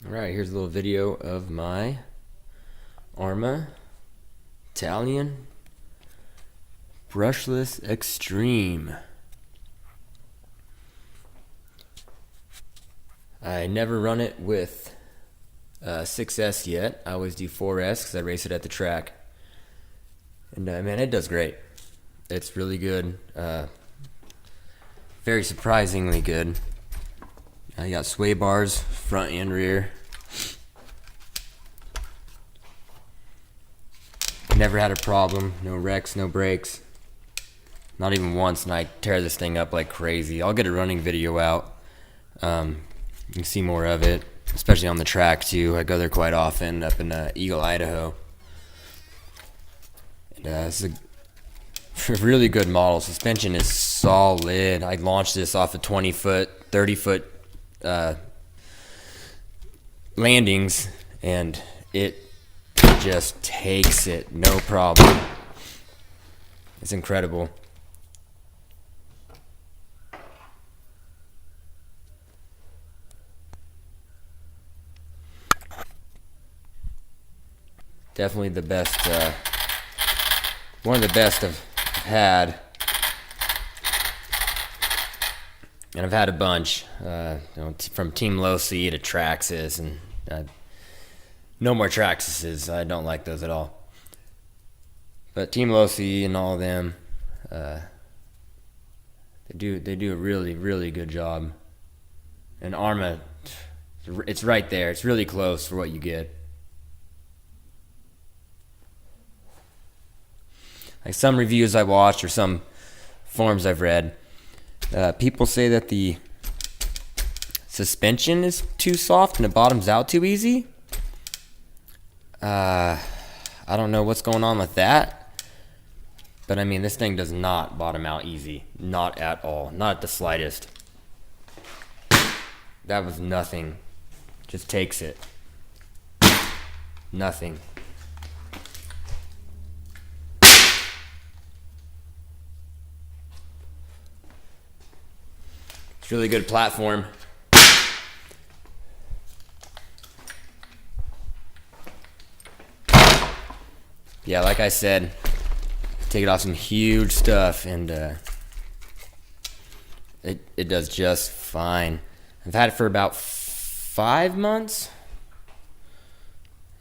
Alright, here's a little video of my Arrma Talion Brushless Extreme. I never run it with 6S yet. I always do 4S because I race it at the track. And man, it does great. It's really good. Very surprisingly good. You got sway bars, front and rear. Never had a problem. No wrecks, no breaks. Not even once, and I tear this thing up like crazy. I'll get a running video out. You can see more of it, especially on the track too. I go there quite often up in Eagle, Idaho. And it's a really good model. Suspension is solid. I launched this off of 20-foot, 30-foot landings, and it just takes it, no problem. It's incredible. Definitely the best, one of the best I've had. And I've had a bunch, from Team Low C to Traxxas, and no more Traxxases. I don't like those at all. But Team Low C and all of them, they do a really good job. And Arrma, it's right there. It's really close for what you get. Like some reviews I watched or some forums I've read, people say that the suspension is too soft and it bottoms out too easy. I don't know what's going on with that, but I mean, this thing does not bottom out easy. Not at all. Not at the slightest. That was nothing. Just takes it. Nothing. It's a really good platform. Yeah, like I said, take it off some huge stuff, and it does just fine. I've had it for about 5 months.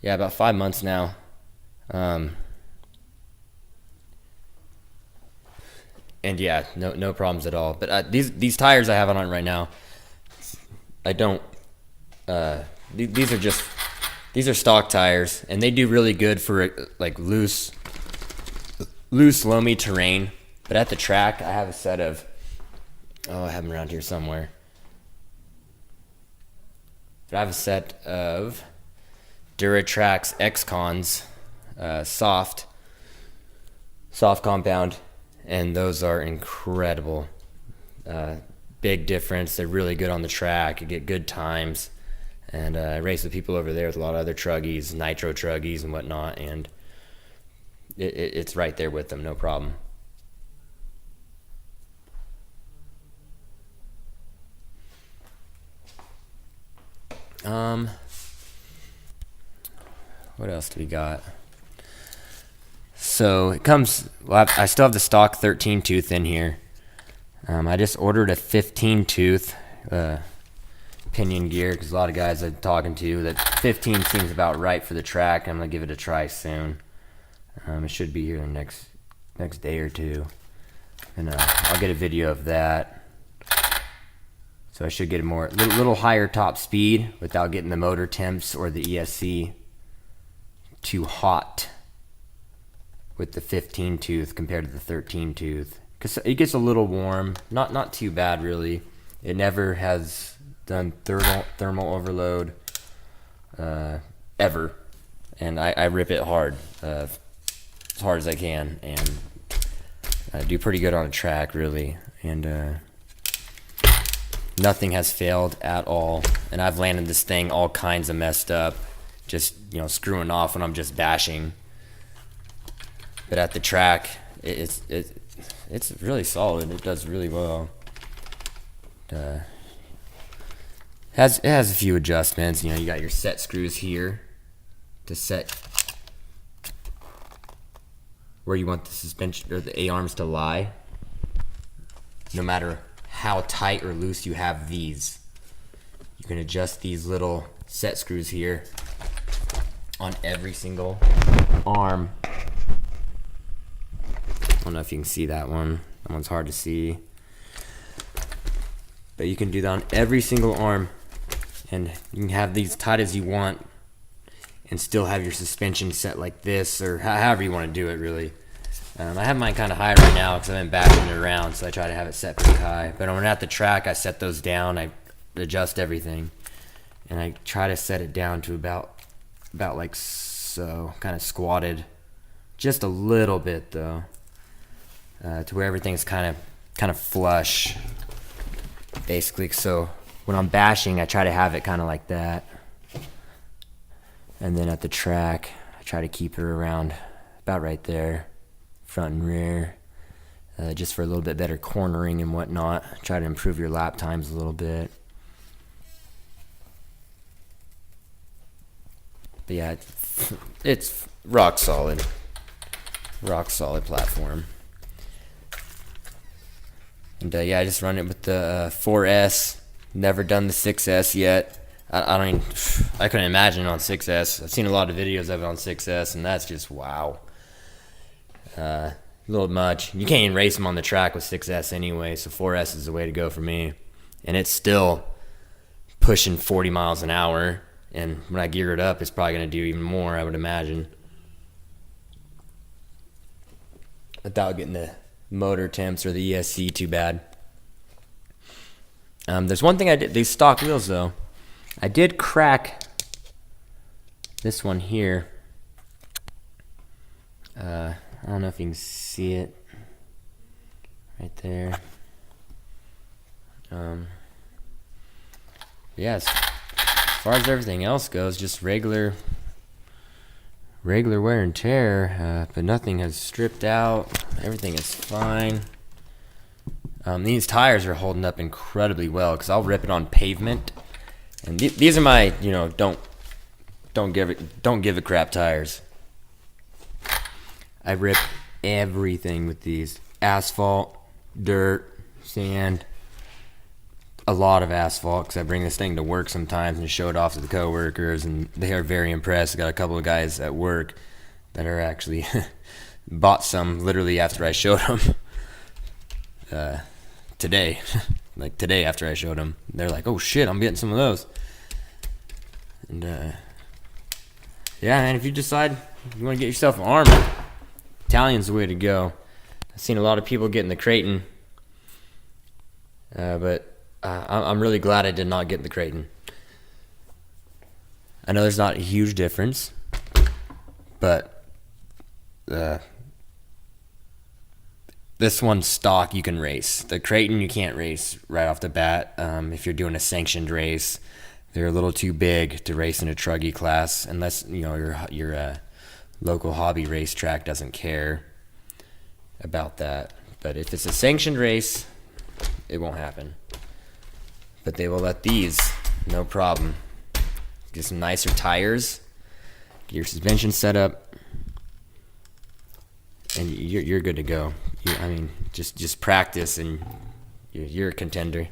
Yeah, about 5 months now. And yeah, no problems at all. But these tires I have on right now, I don't. These are stock tires, and they do really good for like loose, loamy terrain. But at the track, I have a set of, I have them around here somewhere. But I have a set of Duratrax X-Cons, soft compound, and those are incredible. Big difference. They're really good on the track. You get good times. And I race with people over there with a lot of other truggies, nitro truggies and whatnot, and it's right there with them, no problem. What else do we got? So it comes, well, I still have the stock 13 tooth in here. I just ordered a 15 tooth pinion gear, because a lot of guys I'm talking to, that 15 seems about right for the track. I'm gonna give it a try soon. It should be here in the next day or two, and I'll get a video of that. So I should get a little higher top speed without getting the motor temps or the ESC too hot with the 15 tooth compared to the 13 tooth, because it gets a little warm. Not too bad really. It never has done thermal overload ever, and I rip it hard, as hard as I can, and I do pretty good on a track really, and nothing has failed at all. And I've landed this thing all kinds of messed up, just screwing off when I'm just bashing. But at the track, it's really solid. It does really well. It has a few adjustments. You got your set screws here to set where you want the suspension or the A-arms to lie. No matter how tight or loose you have these, you can adjust these little set screws here on every single arm. I don't know if you can see that one. That one's hard to see. But you can do that on every single arm. And you can have these tight as you want and still have your suspension set like this, or however you want to do it, really. I have mine kind of high right now because I've been backing it around, so I try to have it set pretty high. But when I'm at the track, I set those down. I adjust everything. And I try to set it down to about like so, kind of squatted. Just a little bit, though. To where everything's kind of flush, basically. So when I'm bashing, I try to have it kind of like that. And then at the track, I try to keep it around about right there, front and rear, just for a little bit better cornering and whatnot. Try to improve your lap times a little bit. But yeah, it's rock solid platform. And yeah, I just run it with the 4S. Never done the 6S yet. I couldn't imagine it on 6S. I've seen a lot of videos of it on 6S, and that's just wow. A little much. You can't even race them on the track with 6S anyway, so 4S is the way to go for me. And it's still pushing 40 miles an hour, and when I gear it up, it's probably going to do even more, I would imagine. Without getting the motor temps or the ESC too bad. There's one thing I did, these stock wheels though. I did crack this one here. I don't know if you can see it right there. Yeah, as far as everything else goes, just regular wear and tear, but nothing has stripped out. Everything is fine. These tires are holding up incredibly well because I'll rip it on pavement, and these are my don't give a crap tires. I rip everything with these: asphalt, dirt, sand, a lot of asphalt, because I bring this thing to work sometimes and show it off to the coworkers, and they are very impressed. I got a couple of guys at work that are actually bought some literally after I showed them. Today, like today after I showed them, they're like, "Oh shit, I'm getting some of those." And yeah, man, if you decide you want to get yourself an Arrma, Talion's the way to go. I've seen a lot of people getting the Creighton, but I'm really glad I did not get the Creighton. I know there's not a huge difference, but this one's stock, you can race. The Creighton you can't race right off the bat. If you're doing a sanctioned race, they're a little too big to race in a truggy class, unless your local hobby racetrack doesn't care about that. But if it's a sanctioned race, it won't happen. But they will let these, no problem. Get some nicer tires, get your suspension set up, and you're good to go. I mean, just practice and you're a contender.